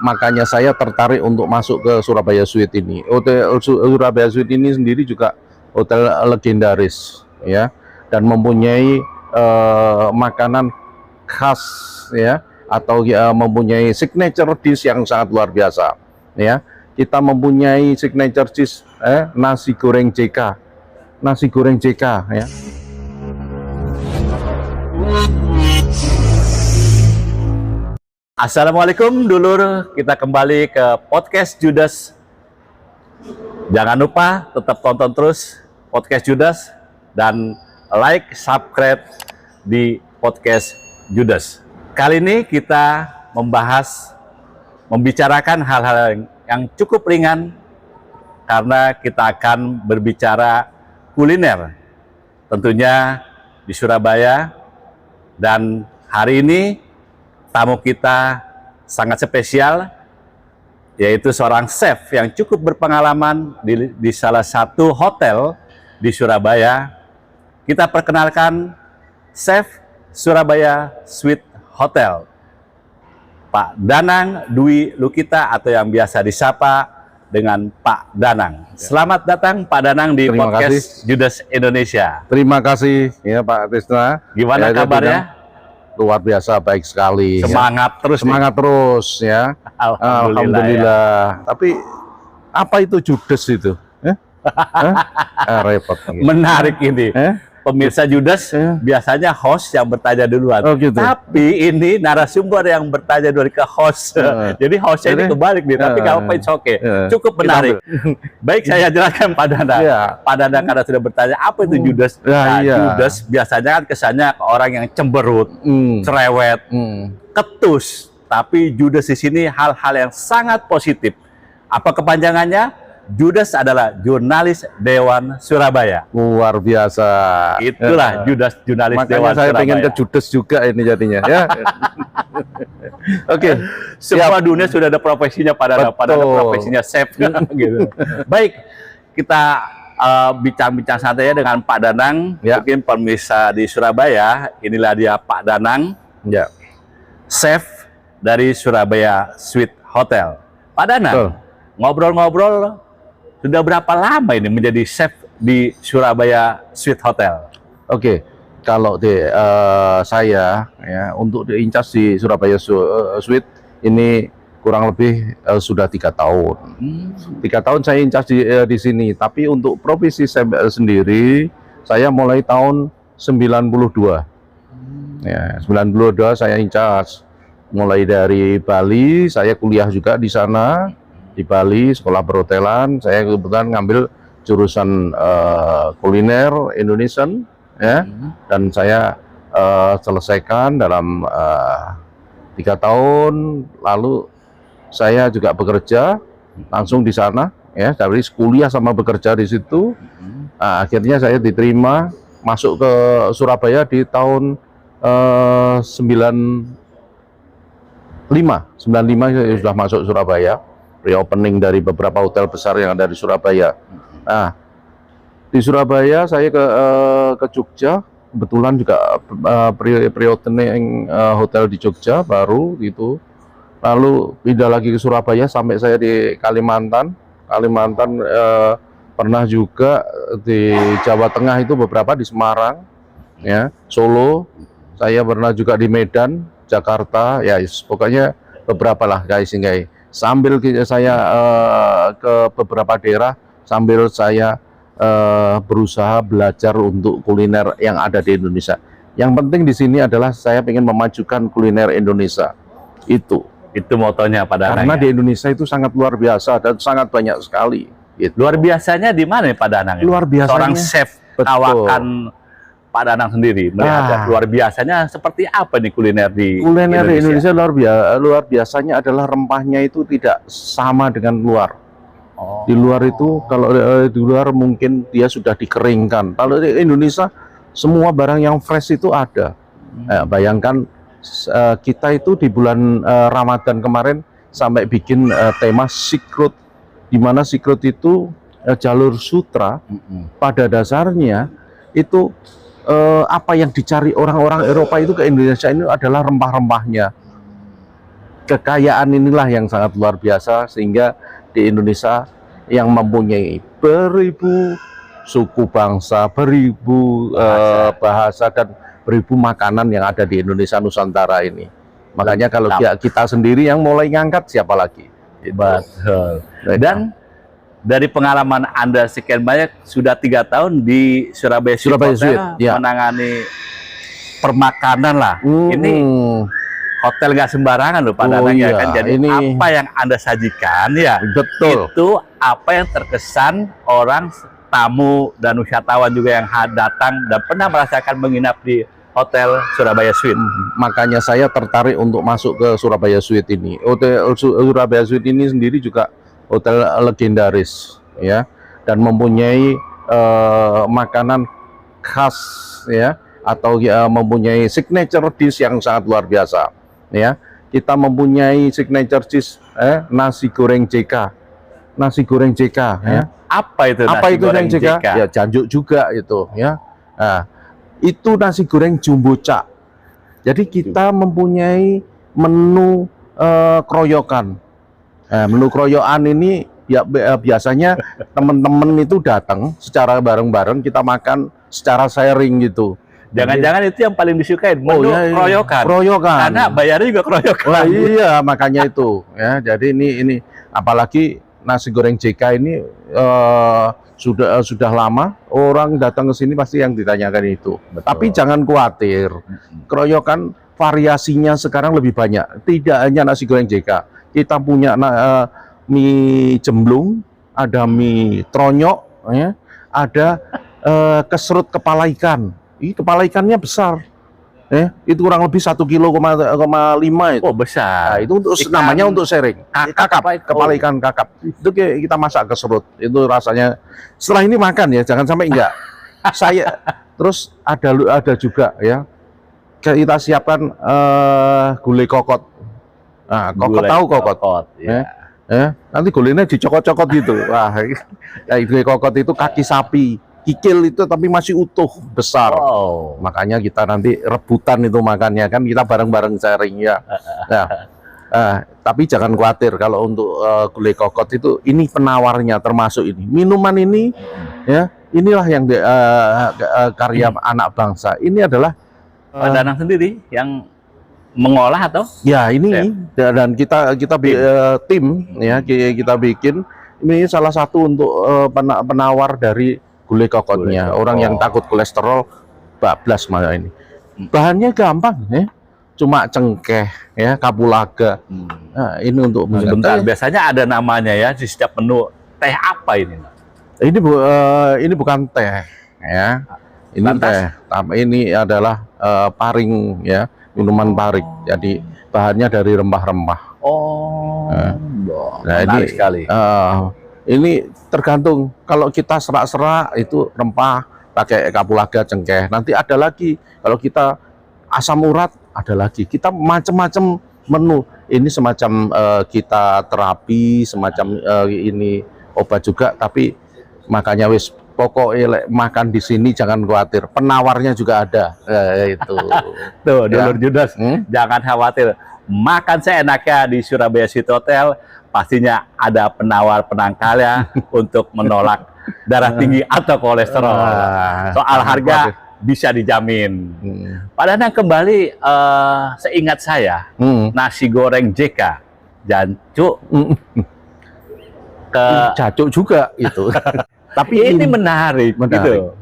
Makanya saya tertarik untuk masuk ke Surabaya Suite ini. Hotel Surabaya Suite ini sendiri juga hotel legendaris, ya, dan mempunyai makanan khas, ya, atau mempunyai signature dish yang sangat luar biasa, ya. Kita mempunyai signature dish nasi goreng JK, ya. Assalamualaikum dulur, kita kembali ke podcast Judas. Jangan lupa tetap tonton terus podcast Judas dan like, subscribe di podcast Judas. Kali ini kita membicarakan hal-hal yang cukup ringan karena kita akan berbicara kuliner tentunya di Surabaya, dan hari ini tamu kita sangat spesial, yaitu seorang chef yang cukup berpengalaman di salah satu hotel di Surabaya. Kita perkenalkan Chef Surabaya Suite Hotel, Pak Danang Dwi Lukita, atau yang biasa disapa dengan Pak Danang. Selamat datang Pak Danang di podcast Judas Indonesia. Terima kasih ya Pak Tisna. Gimana kabarnya? Luar biasa, baik sekali. Semangat terus. Semangat terus ya. Alhamdulillah. Ya. Tapi apa itu Judas itu? Repot. Menarik ini. Pemirsa Judas biasanya host yang bertanya duluan. Oh, gitu. Tapi ini narasumber yang bertanya dulu ke host. Jadi hostnya ini kebalik nih. Tapi nggak apa-apa, it's okay. Cukup menarik. Baik, saya jelaskan Pak Danang. Pak Danang karena sudah bertanya apa itu Judas. Judas biasanya kan kesannya orang yang cemberut, cerewet, ketus. Tapi Judas di sini hal-hal yang sangat positif. Apa kepanjangannya? Judas adalah jurnalis Dewan Surabaya. Luar biasa. Itulah Judas, jurnalis makanya Dewan saya Surabaya. pengen ke Judas juga ini jadinya. Ya. Oke. Semua dunia sudah ada profesinya, pada profesinya chef. Gitu. Baik, kita bincang-bincang santai dengan Pak Danang. Mungkin pemirsa di Surabaya, inilah dia Pak Danang, chef dari Surabaya Suite Hotel. Pak Danang, ngobrol-ngobrol, sudah berapa lama ini menjadi chef di Surabaya Suite Hotel? Oke, kalau saya ya untuk di incas di Surabaya Suite ini kurang lebih sudah 3 tahun. 3 tahun saya incas di sini. Tapi untuk profesi saya sendiri, saya mulai tahun 92. Ya, 92 saya incas. Mulai dari Bali, saya kuliah juga di sana. Di Bali, sekolah perhotelan. Saya kebetulan ngambil jurusan kuliner Indonesian, ya, dan saya selesaikan dalam 3 tahun. Lalu saya juga bekerja langsung di sana, ya, dari kuliah sama bekerja di situ. Akhirnya saya diterima masuk ke Surabaya di tahun 95 saya sudah masuk Surabaya. Reopening dari beberapa hotel besar yang ada di Surabaya. Nah, di Surabaya saya ke Jogja, kebetulan juga pre-opening hotel di Jogja baru gitu. Lalu pindah lagi ke Surabaya sampai saya di Kalimantan. Pernah juga di Jawa Tengah itu beberapa, di Semarang, ya, Solo. Saya pernah juga di Medan, Jakarta, ya, pokoknya beberapa lah guys. Sambil saya ke beberapa daerah, sambil saya berusaha belajar untuk kuliner yang ada di Indonesia. Yang penting di sini adalah saya ingin memajukan kuliner Indonesia. Itu motonya Pak Danang. Karena di Indonesia itu sangat luar biasa dan sangat banyak sekali. Gitu. Luar biasanya di mana Pak Danang? Luar biasanya. Seorang chef kawakan Pak Danang sendiri melihat luar biasanya seperti apa nih kuliner di Indonesia? Luar biasanya adalah rempahnya itu tidak sama dengan luar. Di luar itu, kalau di luar mungkin dia sudah dikeringkan. Kalau di Indonesia semua barang yang fresh itu ada. Bayangkan kita itu di bulan Ramadan kemarin sampai bikin tema Secret, di mana Secret itu jalur sutra. Pada dasarnya itu apa yang dicari orang-orang Eropa itu ke Indonesia ini adalah rempah-rempahnya. kekayaan inilah yang sangat luar biasa, sehingga di Indonesia yang mempunyai beribu suku bangsa, beribu bahasa dan beribu makanan yang ada di Indonesia Nusantara ini. Makanya kalau kita sendiri yang mulai ngangkat, siapa lagi? Betul. Dan dari pengalaman Anda sekian banyak, sudah 3 tahun di Surabaya Sweet ya. menangani permakanan lah. Ini hotel nggak sembarangan loh Pak Danang, ya kan. Jadi apa yang Anda sajikan ya, betul, itu apa yang terkesan orang tamu dan wisatawan juga yang datang dan pernah merasakan menginap di Hotel Surabaya Sweet. Makanya saya tertarik untuk masuk ke Surabaya Sweet ini. Hotel Surabaya Sweet ini sendiri juga hotel legendaris ya, dan mempunyai makanan khas ya, atau mempunyai signature dish yang sangat luar biasa ya. Kita mempunyai signature dish nasi goreng JK. Nasi goreng JK ya. Apa itu nasi goreng JK? Ya, Janjuk juga itu ya. Nah, itu nasi goreng jumbo cak. Jadi kita mempunyai menu keroyokan. Menu keroyokan ini ya biasanya teman-teman itu datang secara bareng-bareng, kita makan secara sharing gitu. Jangan-jangan itu yang paling disukai, menu keroyokan. Keroyokan. Karena bayarnya juga keroyokan. Wah, iya, makanya itu ya. Jadi ini apalagi nasi goreng JK ini sudah lama orang datang ke sini pasti yang ditanyakan itu. Betul. Tapi jangan khawatir, keroyokan variasinya sekarang lebih banyak. Tidak hanya nasi goreng JK, kita punya mie jemblung, ada mie tronyok, ya, ada keserut kepala ikan. Ini kepala ikannya besar, itu kurang lebih 1,5 kilo itu. Oh, besar. Nah, itu untuk namanya untuk sharing. Kakap, kepala ikan kakap. Itu kita masak keserut. Itu rasanya. Setelah ini makan ya, jangan sampai enggak. Saya terus ada juga ya. Kita siapkan gulai kokot. Nah, kokot tahu kokot. Ya. Nanti gulainya dicokot-cokot gitu. Wah, gulai kokot itu kaki sapi. Kikil itu tapi masih utuh, besar. Makanya kita nanti rebutan itu makannya, kan kita bareng-bareng sharing ya. Nah, tapi jangan khawatir kalau untuk gulai kokot itu, ini penawarnya termasuk ini. Minuman ini ya, inilah yang karya anak bangsa. Ini adalah Pak Danang sendiri yang mengolah atau? Ya, ini dan kita tim ya, kita bikin. Ini salah satu untuk penawar dari gulai kokotnya. Orang yang takut kolesterol bablas malah ini. Bahannya gampang ya. Cuma cengkeh ya, kapulaga. Nah, ini untuk sebentar, biasanya ada namanya ya di setiap menu. Teh apa ini? Ini bukan teh ya. Ini teh. Ini adalah paring ya, minuman paring. Jadi bahannya dari rempah-rempah. Nah, ini sekali. Ini tergantung, kalau kita serak-serak itu rempah pakai kapulaga, cengkeh. Nanti ada lagi kalau kita asam urat, ada lagi. Kita macam-macam menu. Ini semacam kita terapi, semacam ini obat juga. Tapi makanya wis pokoknya makan di sini jangan khawatir. Penawarnya juga ada. Itu. Tuh, Dulur Judas, jangan khawatir. Makan seenaknya di Surabaya Sweet Hotel. Pastinya ada penawar penangkalnya untuk menolak darah tinggi atau kolesterol. Soal harga bisa dijamin. Pak Danang, kembali seingat saya, nasi goreng JK, jancuk ke jancuk juga itu. Tapi ini menarik. Gitu.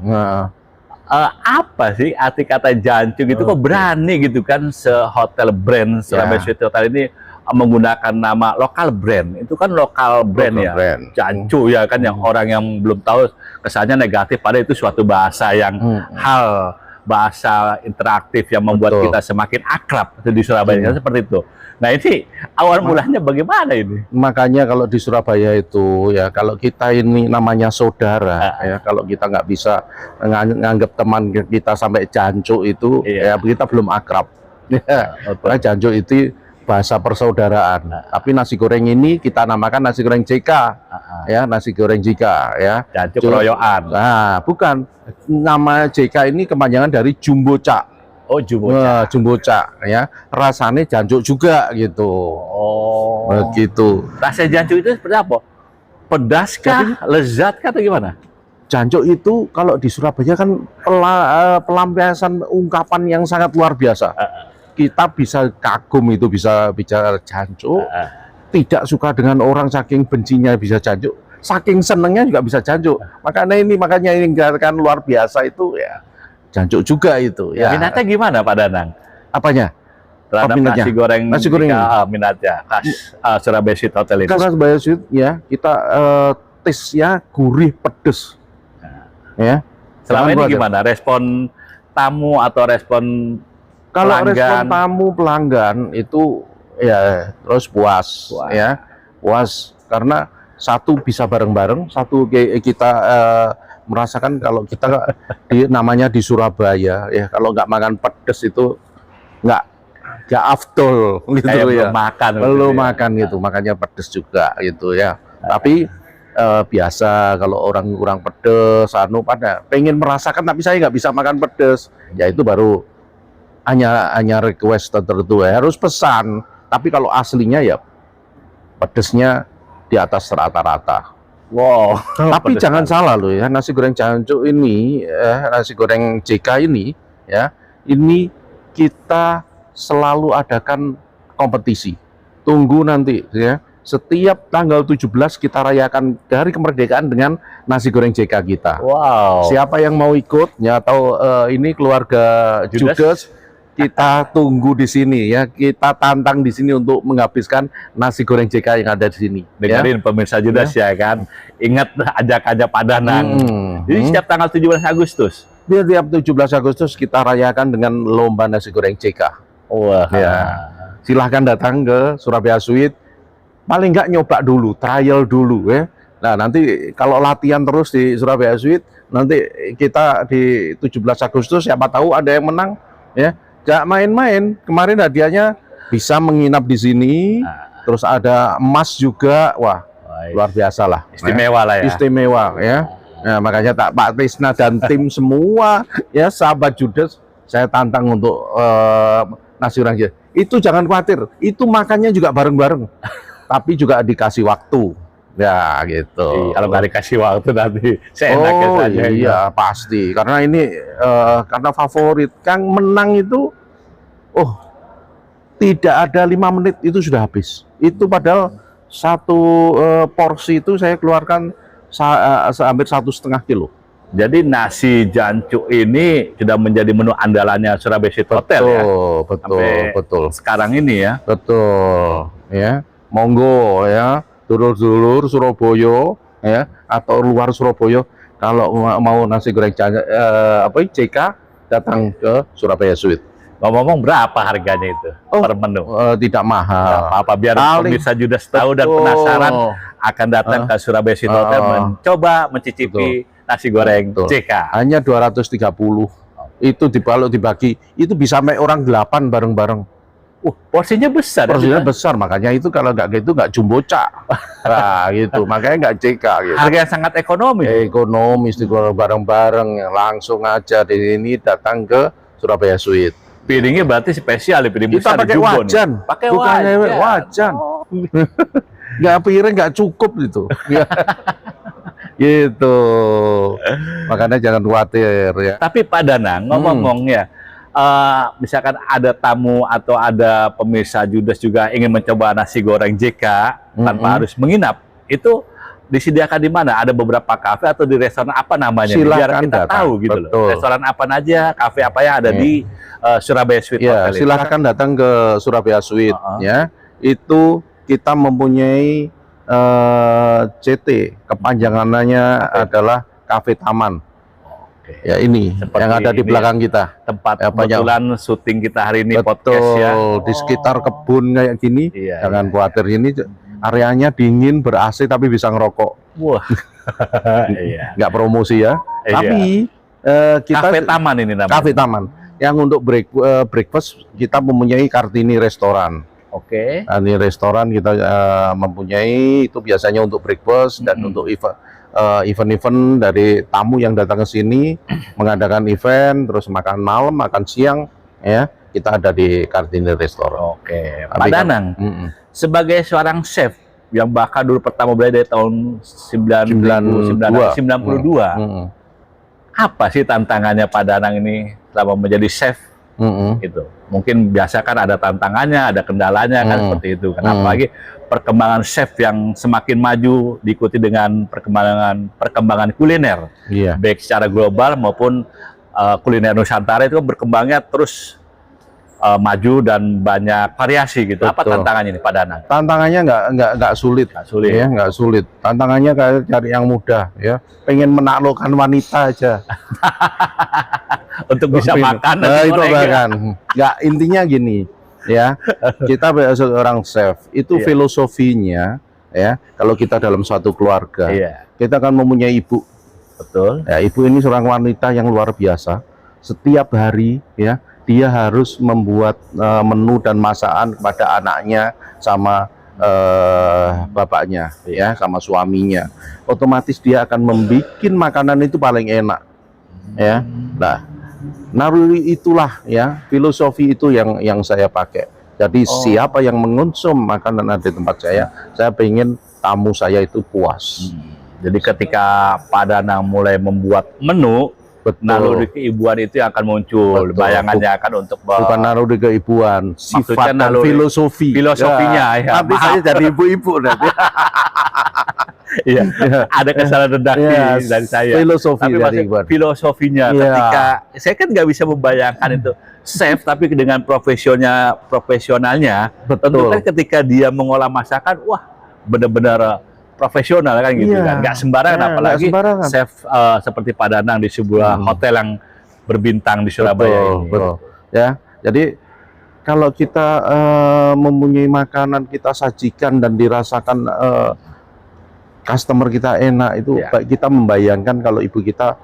Apa sih arti kata jancuk itu? Kok berani gitu kan sehotel brand Surabaya Sweet Hotel ini menggunakan nama lokal brand. Itu kan lokal brand ya, Jancu ya kan, yang orang yang belum tahu kesannya negatif, padahal itu suatu bahasa yang bahasa interaktif yang membuat kita semakin akrab di Surabaya, seperti itu. Nah, ini awal mulanya bagaimana ini? Makanya kalau di Surabaya itu ya, kalau kita ini namanya saudara ya, kalau kita nggak bisa nganggap teman kita sampai Jancu itu ya kita belum akrab. Karena Jancu itu bahasa persaudaraan. Tapi nasi goreng ini kita namakan nasi goreng JK. Ya, nasi goreng JK ya. Jancu keroyokan. Nah, bukan. Nama JK ini kepanjangan dari Jumbo Cak. Oh, jumbo. Jumboca ya. Rasanya jancuk juga gitu. Oh. Begitu. Rasa jancuk itu seperti apa? Pedas kah? Lezat kah atau gimana? Jancuk itu kalau di Surabaya kan pelampiasan ungkapan yang sangat luar biasa. Kita bisa kagum itu bisa bicara jancuk. Tidak suka dengan orang saking bencinya bisa jancuk. Saking senengnya juga bisa jancuk. Makanya ini kan luar biasa itu ya. Jancuk juga itu ya. Minatnya gimana Pak Danang? Apanya? Terhadap minatnya? nasi goreng minatnya khas Surabaya Sweet Hotel itu. Surabaya Sweet ya, kita tes ya gurih pedes. Ya. Selama Jangan ini khawatir. gimana respon tamu atau respon Kalau pelanggan? respon tamu pelanggan itu ya terus puas. Ya. Puas karena satu bisa bareng-bareng, satu kita merasakan kalau kita namanya di Surabaya ya, kalau nggak makan pedes itu nggak afdol gitu ya. Belum makan gitu, makanya pedes juga gitu ya. Tapi biasa kalau orang kurang pedes, pada pengen merasakan tapi saya nggak bisa makan pedes, ya itu baru hanya request tertentu ya, harus pesan. Tapi kalau aslinya ya pedesnya di atas rata-rata. Wow. Tapi jangan salah loh ya, nasi goreng jancuk ini, nasi goreng JK ini ya, ini kita selalu adakan kompetisi. Tunggu nanti ya. Setiap tanggal 17 kita rayakan hari kemerdekaan dengan nasi goreng JK kita. Wow. Siapa yang mau ikut ya, atau ini keluarga Judes, kita tunggu di sini ya. Kita tantang di sini untuk menghabiskan nasi goreng JK yang ada di sini. Dengerin ya? Pemirsa Judes ya kan. Ingat ajak-ajak Pak Danang. Jadi setiap tanggal 17 Agustus. Tiap 17 Agustus kita rayakan dengan lomba nasi goreng JK. Wah. Ya. Silahkan datang ke Surabaya Sweet. Paling nggak nyoba dulu, trial dulu ya. Nah nanti kalau latihan terus di Surabaya Sweet, nanti kita di 17 Agustus siapa tahu ada yang menang ya. Gak main-main. Kemarin hadiahnya bisa menginap di sini, terus ada emas juga. Wah, luar biasa lah. Istimewa lah ya. Istimewa ya. Nah, makanya Pak Tisna dan tim semua ya sahabat Judes, saya tantang untuk nasi goreng JK. Itu jangan khawatir, itu makannya juga bareng-bareng. Tapi juga dikasih waktu. Ya gitu. Kalau nggak dikasih waktu nanti seenaknya saja. Iya pasti. Karena ini karena favorit Kang menang itu, tidak ada 5 menit itu sudah habis. Itu padahal satu porsi itu saya keluarkan hampir 1,5 kilo. Jadi nasi jancuk ini sudah menjadi menu andalannya Surabaya Sweet Hotel ya. Betul. Sekarang ini ya. Betul. Ya, monggo ya. Dulur-dulur Surabaya ya, atau luar Surabaya, kalau mau nasi goreng JK datang ke Surabaya Sweet. Ngomong-ngomong berapa harganya itu per menu? Tidak mahal. Apa biar pemirsa Judes tahu dan penasaran akan datang ke Surabaya Sweet Hotel mencoba mencicipi nasi goreng JK. Hanya 230. Itu kalau dibagi itu bisa sampai orang 8 bareng-bareng. Porsinya besar. Porsinya besar, makanya itu kalau nggak gitu nggak jumboca. Nah, gitu. Makanya nggak JK gitu. Harga yang sangat ekonomis. Ekonomis di bareng-bareng, langsung aja di sini datang ke Surabaya Sweet. Piringnya berarti spesial, piring besar. Kita pakai wajan. Pakai wajan. Nggak piring nggak cukup gitu. Gitu. Makanya jangan khawatir ya. Tapi Pak Danang ngomong-ngomong ya. Misalkan ada tamu atau ada pemirsa Judes juga ingin mencoba nasi goreng JK tanpa harus menginap, itu disediakan di mana? Ada beberapa kafe atau di restoran apa namanya? Biar kita tahu gitu loh. Restoran apa aja, kafe apa yang ada di Surabaya Sweet Hotel. Silahkan datang ke Surabaya Sweet ya. Itu kita mempunyai CT, kepanjangannya adalah Cafe Taman. Ya ini seperti yang ada di belakang kita, tempat kebetulan syuting kita hari ini. Podcast ya, di sekitar kebun kayak gini. Jangan khawatir, ini areanya dingin, ber-AC tapi bisa ngerokok. Wah. Nggak promosi ya. Tapi kita Cafe Taman ini namanya. Cafe Taman. Yang untuk breakfast kita mempunyai Kartini Restoran. Ini restoran kita mempunyai, itu biasanya untuk breakfast dan untuk event-event dari tamu yang datang ke sini mengadakan event, terus makan malam, makan siang ya kita ada di Kartini Restoran. Oke, Tapi Pak kan- Danang, Mm-mm. sebagai seorang chef yang bahkan dulu pertama belajar dari tahun 1992, Mm-mm. apa sih tantangannya Pak Danang ini selama menjadi chef? Mm-mm. Gitu. Mungkin biasa kan ada tantangannya, ada kendalanya kan seperti itu. Kenapa lagi perkembangan chef yang semakin maju diikuti dengan perkembangan kuliner, Iya. baik secara global maupun kuliner Nusantara itu berkembangnya terus maju dan banyak variasi gitu. Apa Betul. tantangannya ini Pak Danang? Tantangannya nggak sulit, Nggak sulit. ya nggak sulit. Tantangannya kayak cari yang mudah, ya. Pengen menaklukkan wanita aja. Untuk bisa makan dan Nah, itu goreng, ya. bahkan nggak, intinya gini, ya. Kita seorang chef itu Iya. filosofinya, ya. Kalau kita dalam suatu keluarga, Iya, kita akan mempunyai ibu. betul. Ya, ibu ini seorang wanita yang luar biasa. Setiap hari, ya, dia harus membuat menu dan masakan kepada anaknya sama bapaknya, ya, sama suaminya. Otomatis dia akan membuat makanan itu paling enak, ya. Nah, naruri itulah, ya, filosofi itu yang saya pakai. Jadi siapa yang mengonsum makanan ada di tempat saya pengen tamu saya itu puas. Jadi ketika Pak Danang mulai membuat menu, Betul. naluri keibuan itu yang akan muncul, Betul. bayangannya akan untuk Bukan naluri keibuan, Maksudnya sifat dan naluri filosofinya, ya. Nanti saya jadi ibu-ibu nanti. Iya, ada kesalahan redaksi Ya, dari saya. filosofi Tapi dari maksud ibuan. filosofinya Iya. ketika saya kan nggak bisa membayangkan itu chef tapi dengan profesionalnya, tentu Betul. kan ketika dia mengolah masakan, wah benar-benar profesional kan gitu Iya. kan, nggak sembarangan, Ya, apalagi nggak sembarangan. chef seperti Pak Danang di sebuah hotel yang berbintang di Surabaya Betul, ini. betul. Ya, jadi kalau kita mempunyai makanan kita sajikan dan dirasakan customer kita enak itu, Ya. baik kita membayangkan kalau ibu kita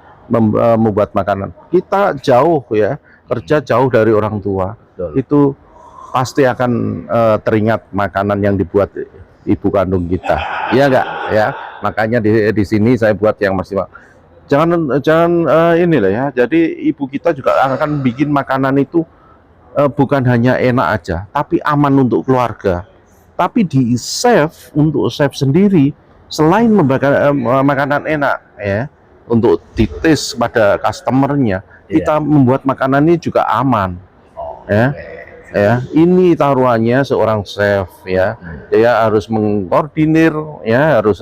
membuat makanan, kita jauh, ya, kerja jauh dari orang tua, Betul. itu pasti akan teringat makanan yang dibuat ibu kandung kita, iya enggak, ya. Makanya di sini saya buat yang maksimal. Jangan inilah, ya. Jadi ibu kita juga akan bikin makanan itu bukan hanya enak aja, tapi aman untuk keluarga. Tapi di chef, untuk chef sendiri, selain membakar makanan enak, ya, untuk dites pada customernya, kita membuat makanan ini juga aman, ya. Ya, ini taruhannya seorang chef, ya. Dia harus mengkoordinir, ya, harus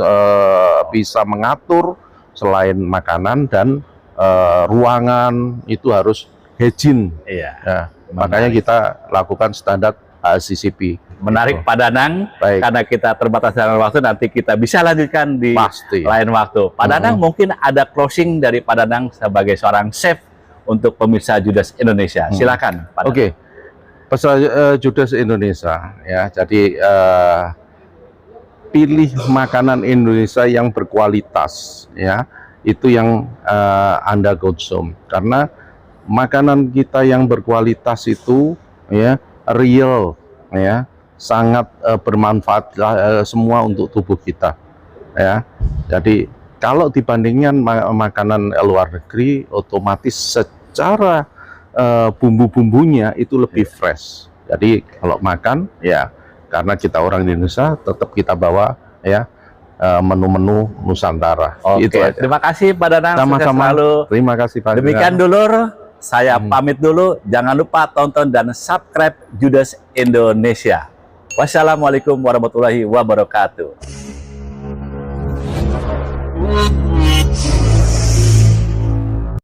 bisa mengatur selain makanan dan ruangan itu harus hygiene. Iya. Ya, makanya kita lakukan standar HACCP. Menarik Pak Danang, Baik. karena kita terbatas dengan waktu, nanti kita bisa lanjutkan di Pasti. lain waktu. Pak Danang, mungkin ada closing dari Pak Danang sebagai seorang chef untuk pemirsa Judas Indonesia. Silakan, Pak Danang. Oke, pesan Judas Indonesia, ya. Jadi pilih makanan Indonesia yang berkualitas, ya. Itu yang Anda konsum, karena makanan kita yang berkualitas itu, ya, real, ya, sangat bermanfaat semua untuk tubuh kita, ya. Jadi kalau dibandingkan makanan luar negeri, otomatis secara bumbu-bumbunya itu lebih fresh. Jadi kalau makan, ya, karena kita orang Indonesia, tetap kita bawa, ya, menu-menu Nusantara. Oke, Itu aja. terima kasih Pak Danang. Sukses Sama-sama. selalu. Terima kasih Pak. Demikian dulur, saya pamit dulu. Jangan lupa tonton dan subscribe Judas Indonesia. Wassalamualaikum warahmatullahi wabarakatuh.